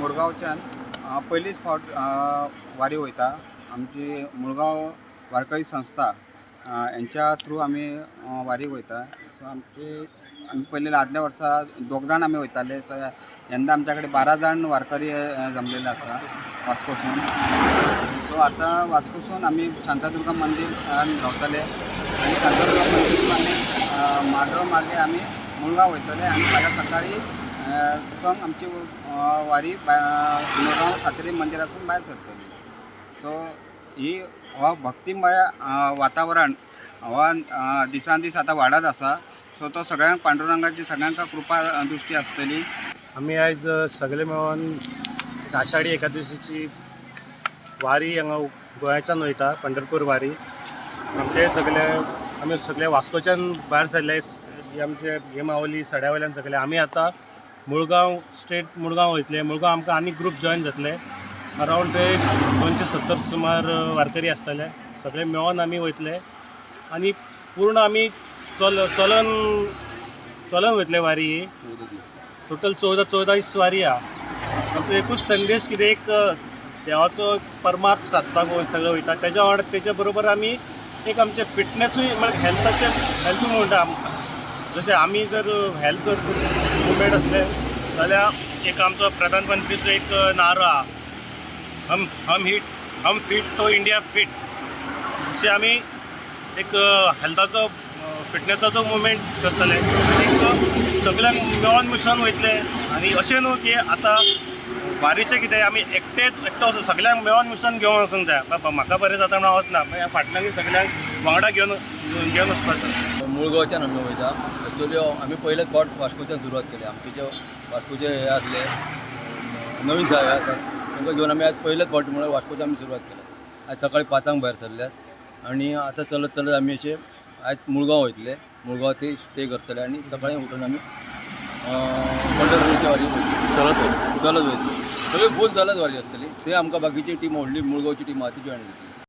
मुळगांवच्यान पयलींच फावट वारी वयता. आमची मुळगांव वारकरी संस्था यांच्या थ्रू आमी वारीक वयता. सो आमी पयलीं आदल्या वर्सा दोग जाण आमी वयताले. सो यंदा आमच्या कडेन 12 जाण वारकरी जमलेले आसा वास्कोसून. सो आतां वास्कोसून आमी शांतादुर्गा मंदिर रावतले आनी शांतादुर्गा मंदिर आमी मार्दळ मार्गे आमी मुळगांव वयतले आनी फाल्यां सकाळी संग आमची वारी मुळगांव सातेरी मंदिरासून भायर सरतली. सो ही हो भक्तिमय वातावरण हो दिसान दीस आतां वाडत आसा. सो तो सगळ्यांक पांडुरंगाची सगळ्यांक कृपा दृश्टी आसतली. आम्ही आज सगळे मेळून आषाढी एकादशीची वारी हांगा गोंयाच्यान वयता, पंढरपूर वारी. आमी सगळे वास्कोच्यान भायर सरले. आमचे हे मावली सड्या वयल्यान सगळे आमी आतां मुळगांव स्ट्रेट मुळगांव वयतले. मुळगांव आमकां आनी ग्रूप जॉइन जातले. अरावंड ते 270 सुमार वारकरी आसतले. सगळे मेळोन आमी वयतले आनी पूर्ण आमी चलन वयतले वारी. ही टोटल 14 दीस वारी आहा. आमचो एकूच संदेश कितें, एक देवाचो परमार्थ सादपाक सगळें वयता. तेच्या बरोबर आमी एक आमचे फिटनेसूय म्हळ्यार हेल्थ म्हणटा आमकां. जशें आमी जर हेल्थ जर मुवमेंट असले जाल्यार एक आमचो प्रधानमंत्रीचो एक नारो आहा, हम फिट तो इंडिया फिट. जशें आमी एक हेल्थाचो फिटनेसाचो मुवमेंट करतले. एक सगळ्यांक मेळोन मिसळून वयतले. आनी अशें न्हू की आतां वारीचें कितें आमी एकटो सगळ्यांक मेळोन मिसळून घेवन वचूंक जाय. बाबा म्हाका बरें जाता म्हणून वचना, मागीर फाटल्यान सगळ्यांक वांगडा घेवन वचपाचें. मुळगांवच्यान आमी वयता. एक्चुअली आमी पयलेच फावट वास्कोच्यान सुरवात केली. आमचे जे वास्कोचे हे आसले नवीन हे आसात तांकां घेवन आमी आज पयलेच फावट म्हळ्यार वास्कोच्यान आमी सुरवात केल्या. आज सकाळी 5 भायर सरल्यात आनी आतां चलत आमी अशे आज मुळगांव वयतले. मुळगांव ते स्टे करतले आनी सकाळीं उठून आमी पंढरपूरच्या वारी चलत वयतले. सगळी फूल चलत वारी आसतली. ते आमकां बाकीची टीम व्हडली मुळगांवची टीम आहा ती जॉइन जातली.